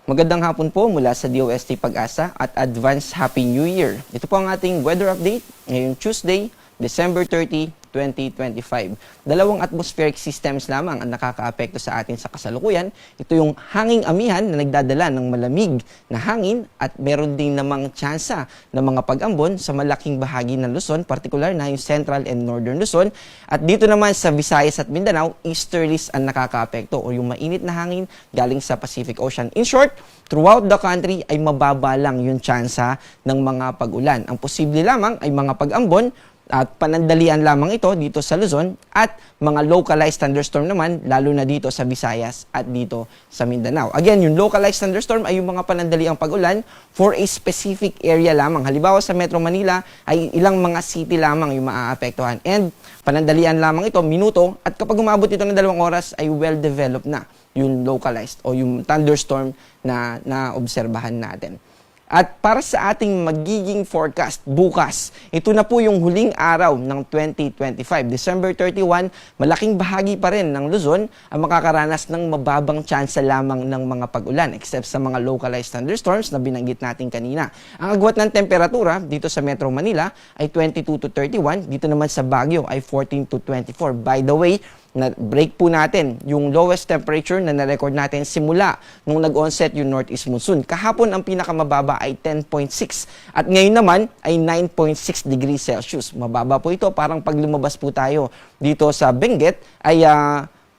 Magandang hapon po mula sa DOST Pag-asa at Advance Happy New Year. Ito po ang ating weather update ngayong Tuesday, December 30, 2025. Dalawang atmospheric systems lamang ang nakakaapekto sa atin sa kasalukuyan. Ito yung hanging amihan na nagdadala ng malamig na hangin at meron din namang tsansa ng mga pag-ambon sa malaking bahagi ng Luzon, particular na yung Central and Northern Luzon. At dito naman sa Visayas at Mindanao, easterlies ang nakakaapekto o yung mainit na hangin galing sa Pacific Ocean. In short, throughout the country ay mababa lang yung tsansa ng mga pag-ulan. Ang posible lamang ay mga pag-ambon at panandalian lamang ito dito sa Luzon at mga localized thunderstorm naman lalo na dito sa Visayas at dito sa Mindanao. Again, yung localized thunderstorm ay yung mga panandaliang pag-ulan for a specific area lamang. Halimbawa sa Metro Manila ay ilang mga city lamang yung maaapektuhan. And panandalian lamang ito, minuto, at kapag umabot ito ng 2 oras ay well-developed na yung localized o yung thunderstorm na naobserbahan natin. At para sa ating magiging forecast bukas, ito na po yung huling araw ng 2025. December 31, malaking bahagi pa rin ng Luzon ang makakaranas ng mababang tsansa lamang ng mga pag-ulan except sa mga localized thunderstorms na binanggit natin kanina. Ang agwat ng temperatura dito sa Metro Manila ay 22 to 31, dito naman sa Baguio ay 14 to 24. By the way, na-break po natin yung lowest temperature na na-record natin simula nung nag-onset yung northeast monsoon. Kahapon ang pinakamababa ay 10.6 at ngayon naman ay 9.6 degrees Celsius. Mababa po ito, parang pag lumabas po tayo dito sa Benguet ay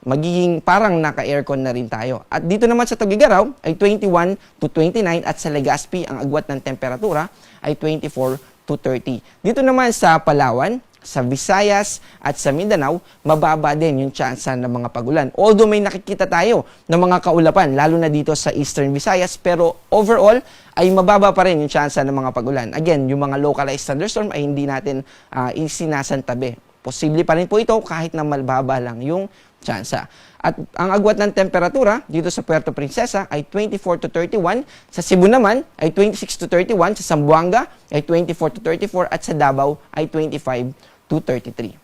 magiging parang naka-aircon na rin tayo. At dito naman sa Tugigaraw ay 21 to 29 at sa Legazpi ang agwat ng temperatura ay 24 to 30. Dito naman sa Palawan, sa Visayas at sa Mindanao, mababa din yung tsansa ng mga pag-ulan. Although may nakikita tayo ng mga kaulapan, lalo na dito sa Eastern Visayas, pero overall ay mababa pa rin yung tsansa ng mga pag-ulan. Again, yung mga localized thunderstorm ay hindi natin isinasantabi. Posible pa rin po ito kahit na mababa lang yung tsansa. At ang agwat ng temperatura dito sa Puerto Princesa ay 24 to 31, sa Cebu naman ay 26 to 31, sa Zamboanga ay 24 to 34 at sa Davao ay 25 to 33.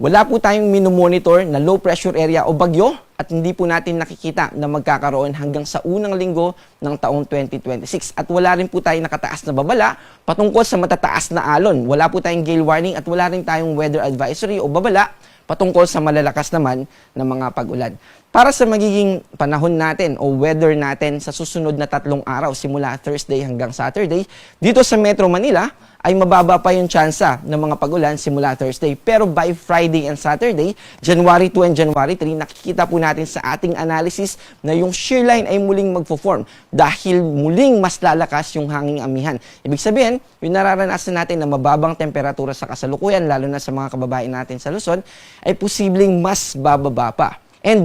Wala po tayong minomonitor na low pressure area o bagyo at hindi po natin nakikita na magkakaroon hanggang sa unang linggo ng taong 2026. At wala rin po tayong nakataas na babala patungkol sa matataas na alon. Wala po tayong gale warning at wala rin tayong weather advisory o babala patungkol sa malalakas naman na mga pag-ulan. Para sa magiging panahon natin o weather natin sa susunod na 3 araw simula Thursday hanggang Saturday, dito sa Metro Manila ay mababa pa yung tsansa ng mga pag-ulan simula Thursday. Pero by Friday and Saturday, January 2 and January 3, nakikita po natin sa ating analysis na yung shear line ay muling magfo-form dahil muling mas lalakas yung hanging amihan. Ibig sabihin, yung nararanasan natin na mababang temperatura sa kasalukuyan, lalo na sa mga kababayan natin sa Luzon, ay posibleng mas bababa pa. And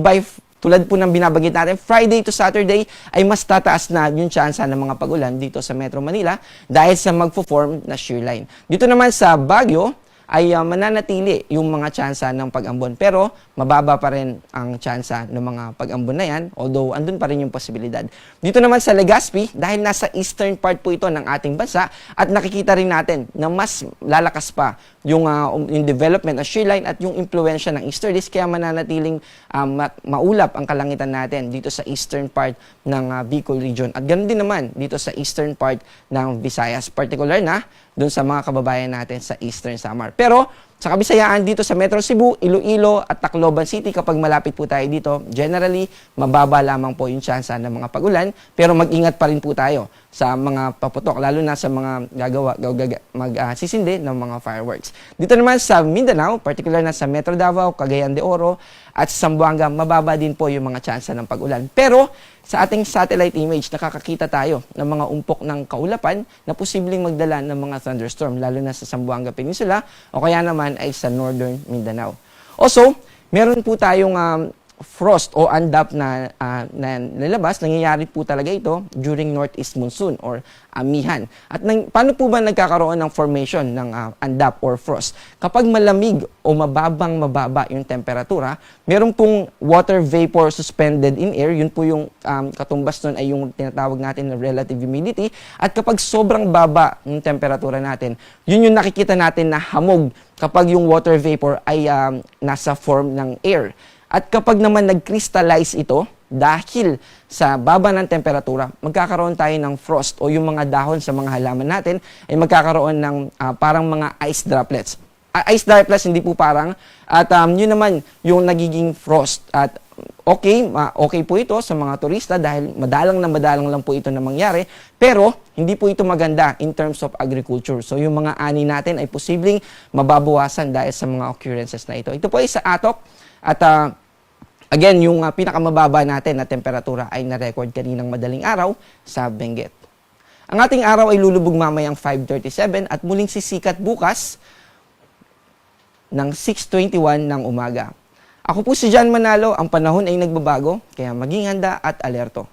tulad po ng binabanggit natin, Friday to Saturday ay mas tataas na yung tsansa ng mga pag-ulan dito sa Metro Manila dahil sa magfo-form na shear line. Dito naman sa Baguio ay mananatili yung mga tsansa ng pag-ambon. Pero mababa pa rin ang tsansa ng mga pag-ambon na yan, although andun pa rin yung posibilidad. Dito naman sa Legazpi, dahil nasa eastern part po ito ng ating bansa, at nakikita rin natin na mas lalakas pa yung development ng shear line at yung impluensya ng easterlies, kaya mananatiling maulap ang kalangitan natin dito sa eastern part ng Bicol region. At ganoon din naman dito sa eastern part ng Visayas, particular na doon sa mga kababayan natin sa Eastern Samar. Pero sa Kabisayaan dito sa Metro Cebu, Iloilo at Tacloban City, kapag malapit po tayo dito, generally mababa lamang po yung tsansa ng mga pag-ulan, pero mag-ingat pa rin po tayo sa mga paputok, lalo na sa mga magsisindi ng mga fireworks. Dito naman sa Mindanao, particular na sa Metro Davao, Cagayan de Oro at Zamboanga, mababa din po yung mga tsansa ng pag-ulan. Pero sa ating satellite image, nakakakita tayo ng mga umpok ng kaulapan na posibleng magdala ng mga thunderstorm, lalo na sa Zamboanga Peninsula o kaya naman ay sa Northern Mindanao. Also, meron po tayong frost o andap na nalabas. Nangyayari po talaga ito during northeast monsoon or amihan. At paano po ba nagkakaroon ng formation ng andap or frost? Kapag malamig o mababa yung temperatura, meron pong water vapor suspended in air. Yun po yung katumbas nun ay yung tinatawag natin na relative humidity. At kapag sobrang baba yung temperatura natin, yun yung nakikita natin na hamog kapag yung water vapor ay nasa form ng air. At kapag naman nag-crystallize ito, dahil sa baba ng temperatura, magkakaroon tayo ng frost o yung mga dahon sa mga halaman natin ay magkakaroon ng parang mga ice droplets. Ice droplets, hindi po parang, at yun naman yung nagiging frost. At okay po ito sa mga turista dahil madalang lang po ito na mangyari, pero hindi po ito maganda in terms of agriculture. So yung mga ani natin ay posibleng mababawasan dahil sa mga occurrences na ito. Ito po ay sa Atok at again, yung pinakamababa natin na temperatura ay na-record kaninang madaling araw sa Benguet. Ang ating araw ay lulubog mamayang 5:37 at muling sisikat bukas ng 6:21 ng umaga. Ako po si John Manalo, ang panahon ay nagbabago, kaya maging handa at alerto.